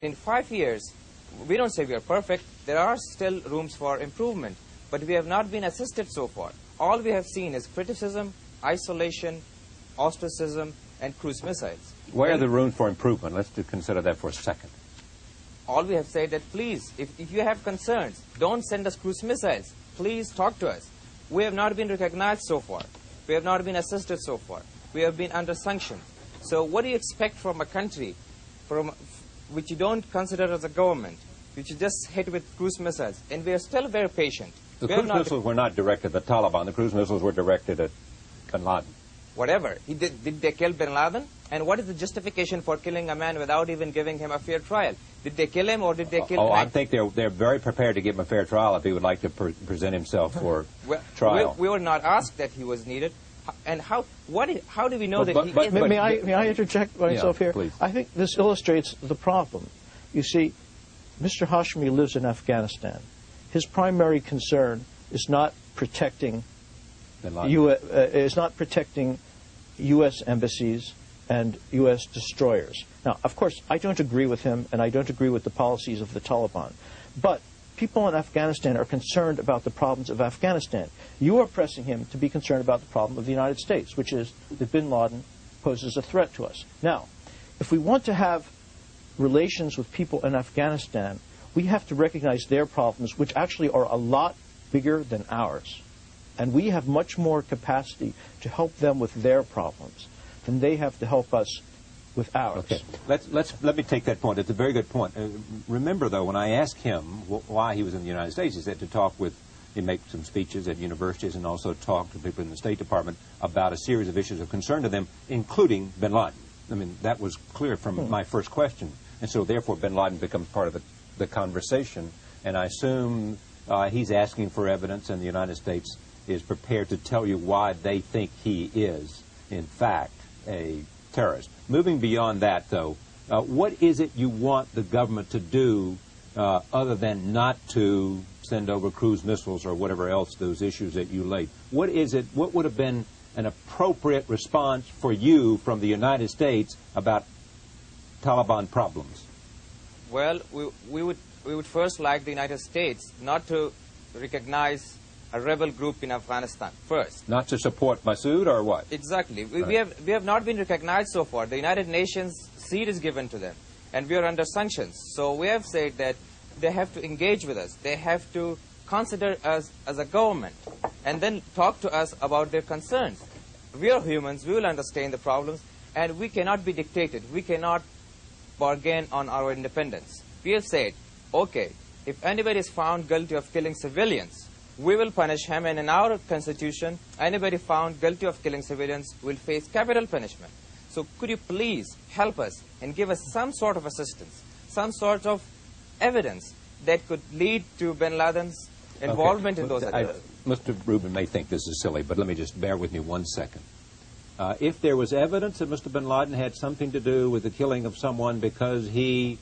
In 5 years, we don't say we are perfect. There are still rooms for improvement, but we have not been assisted so far. All we have seen is criticism, isolation, ostracism, and cruise missiles. Where are the rooms for improvement? Let's consider that for a second. All we have said that please, if you have concerns, don't send us cruise missiles. Please talk to us. We have not been recognized so far. We have not been assisted so far. We have been under sanctions. So what do you expect from a country which you don't consider as a government, which you just hit with cruise missiles? And we are still very patient. The cruise missiles were not directed at the Taliban. The cruise missiles were directed at bin Laden. Whatever. Did they kill bin Laden? And what is the justification for killing a man without even giving him a fair trial? Did they kill him or did they kill him? Oh, I think they're very prepared to give him a fair trial if he would like to present himself for trial. We were not asked that he was needed. And how do we know that he is? May I interject myself here? Please. I think this illustrates the problem. You see, Mr. Hashmi lives in Afghanistan. His primary concern is not protecting U.S. embassies and U.S. destroyers. Now, of course, I don't agree with him, and I don't agree with the policies of the Taliban. But people in Afghanistan are concerned about the problems of Afghanistan. You are pressing him to be concerned about the problem of the United States, which is that bin Laden poses a threat to us. Now, if we want to have relations with people in Afghanistan, we have to recognize their problems, which actually are a lot bigger than ours. And we have much more capacity to help them with their problems than they have to help us with ours. Okay. Let me take that point. It's a very good point. Remember, though, when I asked him why he was in the United States, he said to talk with, he make some speeches at universities and also talk to people in the State Department about a series of issues of concern to them, including bin Laden. I mean, that was clear from my first question. And so, therefore, bin Laden becomes part of the conversation. And I assume he's asking for evidence, and the United States is prepared to tell you why they think he is, in fact, a terrorist. Moving beyond that, though, what is it you want the government to do other than not to send over cruise missiles or whatever else, those issues that you laid? What is it? What would have been an appropriate response for you from the United States about Taliban problems? Well, we would first like the United States not to recognize a rebel group in Afghanistan first. Not to support Massoud or what? Exactly. We have not been recognized so far. The United Nations seat is given to them, and we are under sanctions. So we have said that they have to engage with us. They have to consider us as a government and then talk to us about their concerns. We are humans. We will understand the problems, and we cannot be dictated. We cannot bargain on our independence. We have said, okay, if anybody is found guilty of killing civilians, we will punish him, and in our constitution, anybody found guilty of killing civilians will face capital punishment. So could you please help us and give us some sort of assistance, some sort of evidence that could lead to bin Laden's involvement in those attacks? Mr. Rubin may think this is silly, but let me just bear with me 1 second. If there was evidence that Mr. bin Laden had something to do with the killing of someone because he,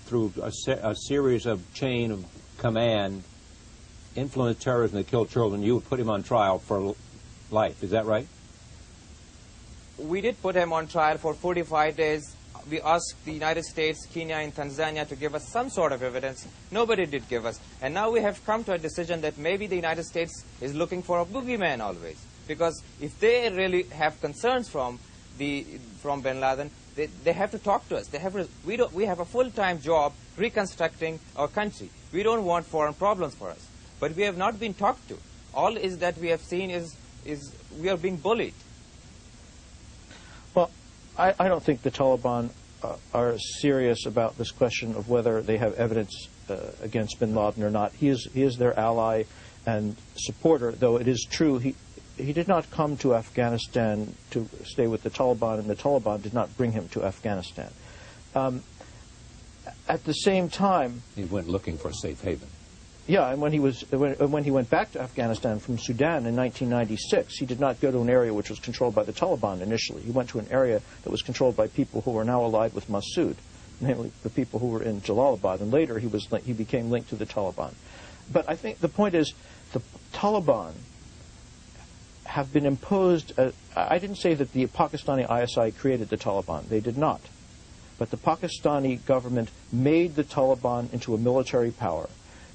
through a series of chain of command, influenced terrorism that killed children, you would put him on trial for life. Is that right? We did put him on trial for 45 days. We asked the United States, Kenya, and Tanzania to give us some sort of evidence. Nobody did give us. And now we have come to a decision that maybe the United States is looking for a boogeyman always. Because if they really have concerns from bin Laden, they have to talk to us. We have a full-time job reconstructing our country. We don't want foreign problems for us. But we have not been talked to. All is that we have seen is we are being bullied. Well, I don't think the Taliban are serious about this question of whether they have evidence against bin Laden or not. He is their ally and supporter, though it is true he did not come to Afghanistan to stay with the Taliban, and the Taliban did not bring him to Afghanistan. At the same time, he went looking for a safe haven. Yeah, and when he went back to Afghanistan from Sudan in 1996, he did not go to an area which was controlled by the Taliban initially. He went to an area that was controlled by people who were now allied with Massoud, namely the people who were in Jalalabad, and later he became linked to the Taliban. But I think the point is the Taliban have been imposed. I didn't say that the Pakistani ISI created the Taliban. They did not. but the Pakistani government made the Taliban into a military power.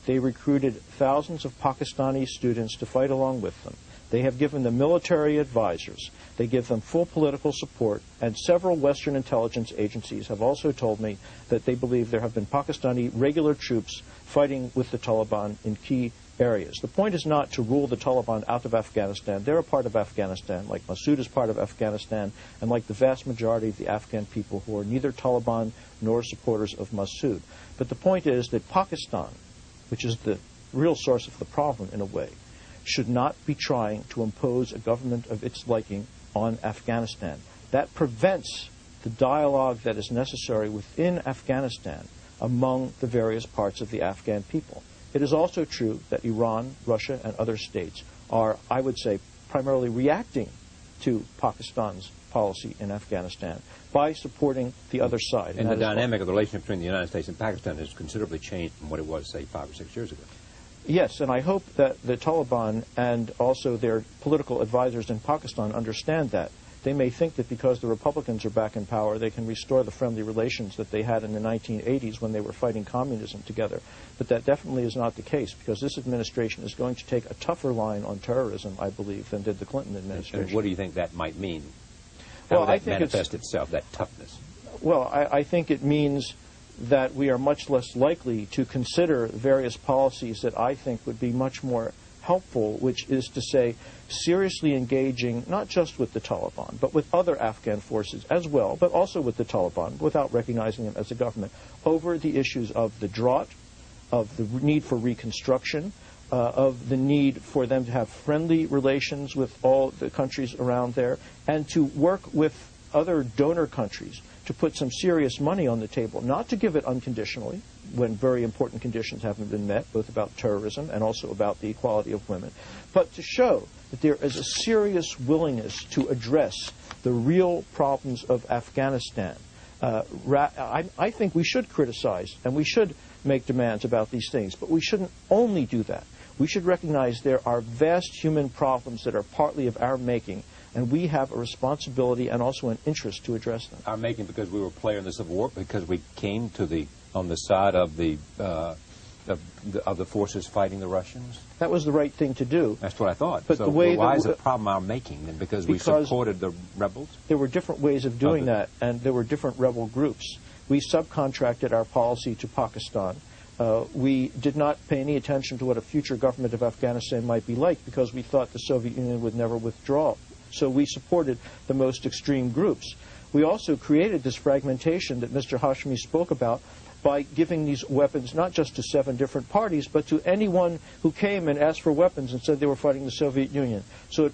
They recruited thousands of Pakistani students to fight along with them. They have given them military advisors. They give them full political support, and several Western intelligence agencies have also told me that they believe there have been Pakistani regular troops fighting with the Taliban in key areas. The point is not to rule the Taliban out of Afghanistan. They're a part of Afghanistan, like Massoud is part of Afghanistan, and like the vast majority of the Afghan people who are neither Taliban nor supporters of Massoud. But the point is that Pakistan, which is the real source of the problem in a way, should not be trying to impose a government of its liking on Afghanistan. That prevents the dialogue that is necessary within Afghanistan among the various parts of the Afghan people. It is also true that Iran, Russia, and other states are, I would say, primarily reacting to Pakistan's policy in Afghanistan by supporting the other side. And the dynamic of the relationship between the United States and Pakistan has considerably changed from what it was, say, 5 or 6 years ago. Yes, and I hope that the Taliban and also their political advisors in Pakistan understand that. They may think that because the Republicans are back in power, they can restore the friendly relations that they had in the 1980s when they were fighting communism together. But that definitely is not the case, because this administration is going to take a tougher line on terrorism, I believe, than did the Clinton administration. And what do you think that might mean? How would that manifest itself, that toughness? Well, I think it means that we are much less likely to consider various policies that I think would be much more helpful, which is to say seriously engaging not just with the Taliban, but with other Afghan forces as well, but also with the Taliban, without recognizing them as a government, over the issues of the drought, of the need for reconstruction, of the need for them to have friendly relations with all the countries around there, and to work with other donor countries to put some serious money on the table, not to give it unconditionally when very important conditions haven't been met, both about terrorism and also about the equality of women, but to show that there is a serious willingness to address the real problems of Afghanistan. I think we should criticize and we should make demands about these things, but we shouldn't only do that. We should recognize there are vast human problems that are partly of our making, and we have a responsibility and also an interest to address them. Our making because we were a player in the Civil War, because we came to on the side of the forces fighting the Russians? That was the right thing to do. That's what I thought. But so why is the problem our making then? Because we supported the rebels? There were different ways of doing that, and there were different rebel groups. We subcontracted our policy to Pakistan. We did not pay any attention to what a future government of Afghanistan might be like, because we thought the Soviet Union would never withdraw. So we supported the most extreme groups. We also created this fragmentation that Mr. Hashmi spoke about by giving these weapons not just to 7 different parties, but to anyone who came and asked for weapons and said they were fighting the Soviet Union. So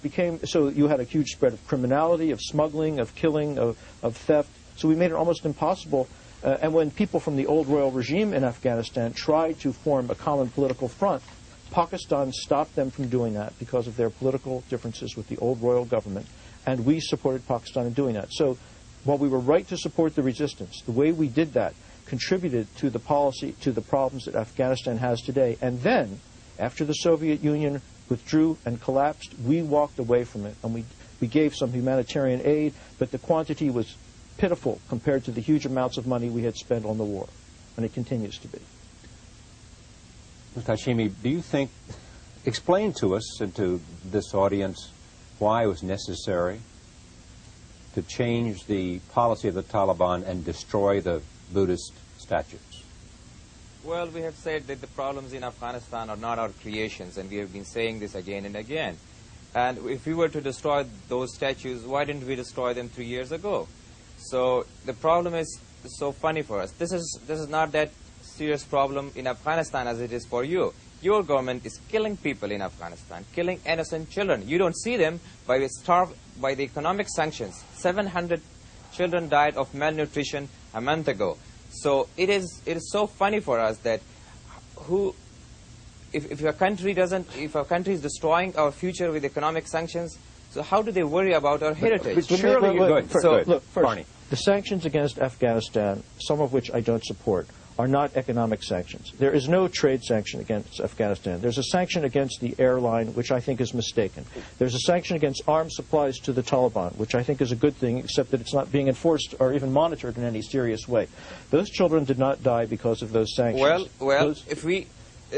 you had a huge spread of criminality, of smuggling, of killing, of theft. So we made it almost impossible. And when people from the old royal regime in Afghanistan tried to form a common political front, Pakistan stopped them from doing that because of their political differences with the old royal government, and we supported Pakistan in doing that. So while we were right to support the resistance, the way we did that contributed to the policy, to the problems that Afghanistan has today. And then, after the Soviet Union withdrew and collapsed, we walked away from it, and we gave some humanitarian aid, but the quantity was pitiful compared to the huge amounts of money we had spent on the war, and it continues to be. Mr. Hashimi, do you think, explain to us and to this audience why it was necessary to change the policy of the Taliban and destroy the Buddhist statues? Well, we have said that the problems in Afghanistan are not our creations, and we have been saying this again and again. And if we were to destroy those statues, why didn't we destroy them 3 years ago? So the problem is so funny for us. This is not that serious problem in Afghanistan as it is for you. Your government is killing people in Afghanistan, killing innocent children. You don't see them by the economic sanctions. 700 children died of malnutrition a month ago. So it is so funny for us that if a country is destroying our future with economic sanctions, so how do they worry about our heritage? Look, first, the sanctions against Afghanistan, some of which I don't support, are not economic sanctions. There is no trade sanction against Afghanistan. There's a sanction against the airline, which I think is mistaken. There's a sanction against arms supplies to the Taliban, which I think is a good thing, except that it's not being enforced or even monitored in any serious way. Those children did not die because of those sanctions. Well, if we,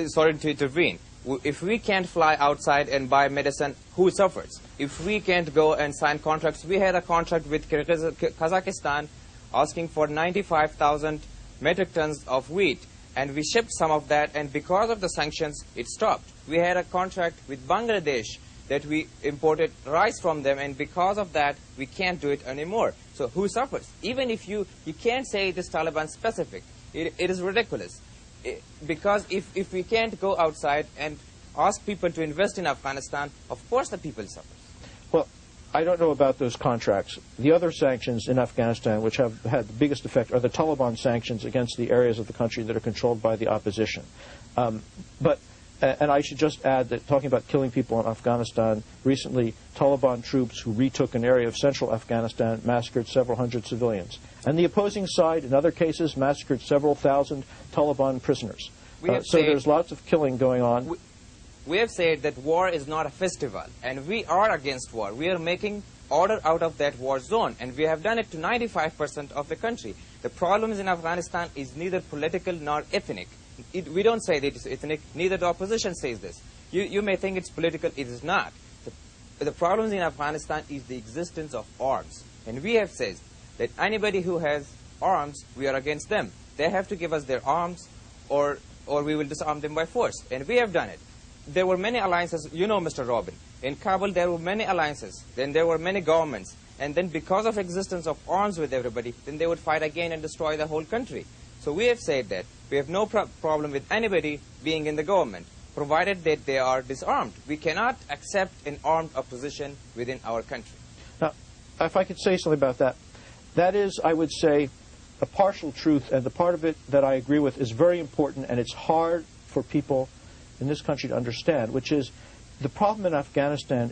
sorry to intervene, if we can't fly outside and buy medicine, who suffers? If we can't go and sign contracts, we had a contract with Kazakhstan asking for 95,000 metric tons of wheat, and we shipped some of that, and because of the sanctions, it stopped. We had a contract with Bangladesh that we imported rice from them, and because of that, we can't do it anymore. So who suffers? Even if you can't say it is Taliban specific. It is ridiculous. Because if we can't go outside and ask people to invest in Afghanistan, of course the people suffer. Well, I don't know about those contracts. The other sanctions in Afghanistan, which have had the biggest effect, are the Taliban sanctions against the areas of the country that are controlled by the opposition. And I should just add that, talking about killing people in Afghanistan, recently Taliban troops who retook an area of central Afghanistan massacred several hundred civilians. And the opposing side, in other cases, massacred several thousand Taliban prisoners. So there's lots of killing going on. We have said that war is not a festival, and we are against war. We are making order out of that war zone, and we have done it to 95% of the country. The problems in Afghanistan is neither political nor ethnic. We don't say that it's ethnic, neither the opposition says this. You may think it's political, it is not. The problems in Afghanistan is the existence of arms, and we have said that anybody who has arms, we are against them. They have to give us their arms, or we will disarm them by force, and we have done it. There were many alliances, you know, Mr. Robin. In Kabul, there were many alliances. Then there were many governments. And then because of existence of arms with everybody, then they would fight again and destroy the whole country. So we have said that we have no problem with anybody being in the government, provided that they are disarmed. We cannot accept an armed opposition within our country. Now, if I could say something about that, that is, I would say, a partial truth, and the part of it that I agree with is very important, and it's hard for people in this country to understand, which is the problem in Afghanistan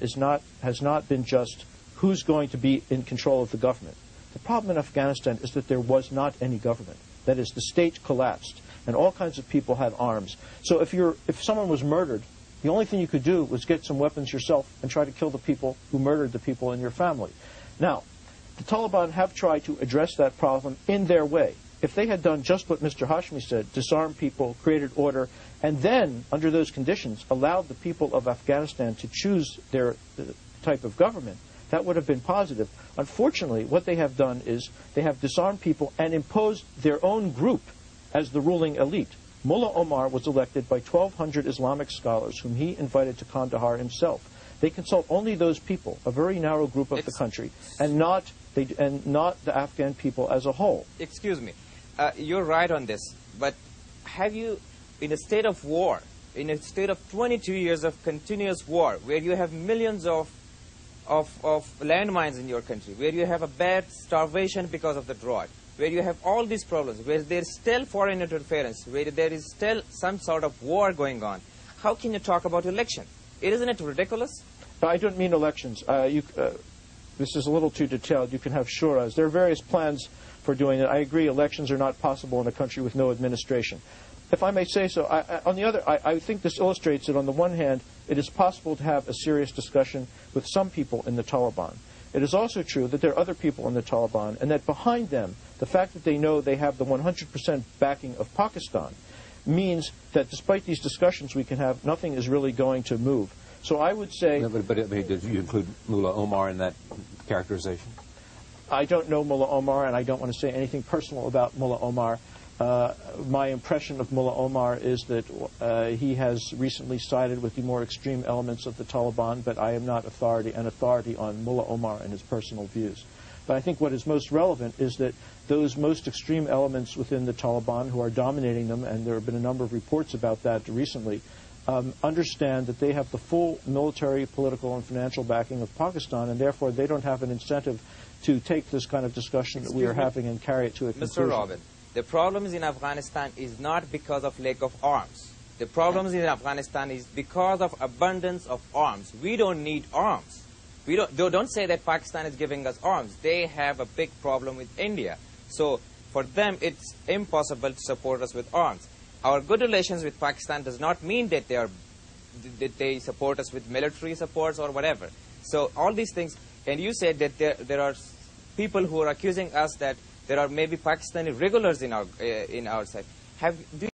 has not been just who's going to be in control of the government. The problem in Afghanistan is that there was not any government. That is, the state collapsed, and all kinds of people had arms. So if someone was murdered, the only thing you could do was get some weapons yourself and try to kill the people who murdered the people in your family. Now, the Taliban have tried to address that problem in their way. If they had done just what Mr. Hashmi said, disarmed people, created order, and then, under those conditions, allowed the people of Afghanistan to choose their type of government, that would have been positive. Unfortunately, what they have done is they have disarmed people and imposed their own group as the ruling elite. Mullah Omar was elected by 1,200 Islamic scholars whom he invited to Kandahar himself. They consult only those people, a very narrow group of the country, and not the Afghan people as a whole. Excuse me. You're right on this, but have you, in a state of war, in a state of 22 years of continuous war, where you have millions of landmines in your country, where you have a bad starvation because of the drought, where you have all these problems, where there's still foreign interference, where there is still some sort of war going on, how can you talk about election? Isn't it ridiculous? I don't mean elections. This is a little too detailed. You can have shuras. There are various plans for doing it. I agree elections are not possible in a country with no administration. If I may say so, I think this illustrates that on the one hand, it is possible to have a serious discussion with some people in the Taliban. It is also true that there are other people in the Taliban, and that behind them, the fact that they know they have the 100% backing of Pakistan means that despite these discussions we can have, nothing is really going to move. So I would say... No, but did you include Mullah Omar in that characterization? I don't know Mullah Omar, and I don't want to say anything personal about Mullah Omar. My impression of Mullah Omar is that he has recently sided with the more extreme elements of the Taliban, but I am not an authority on Mullah Omar and his personal views. But I think what is most relevant is that those most extreme elements within the Taliban who are dominating them, and there have been a number of reports about that recently, understand that they have the full military, political, and financial backing of Pakistan, and therefore they don't have an incentive to take this kind of discussion that we are having and carry it to a conclusion. Mr. Robin, the problems in Afghanistan is not because of lack of arms. The problems in Afghanistan is because of abundance of arms. We don't need arms. Don't say that Pakistan is giving us arms. They have a big problem with India. So for them it's impossible to support us with arms. Our good relations with Pakistan does not mean that they support us with military supports or whatever. So all these things, and you said that there are people who are accusing us that there are maybe Pakistani regulars in our side. Do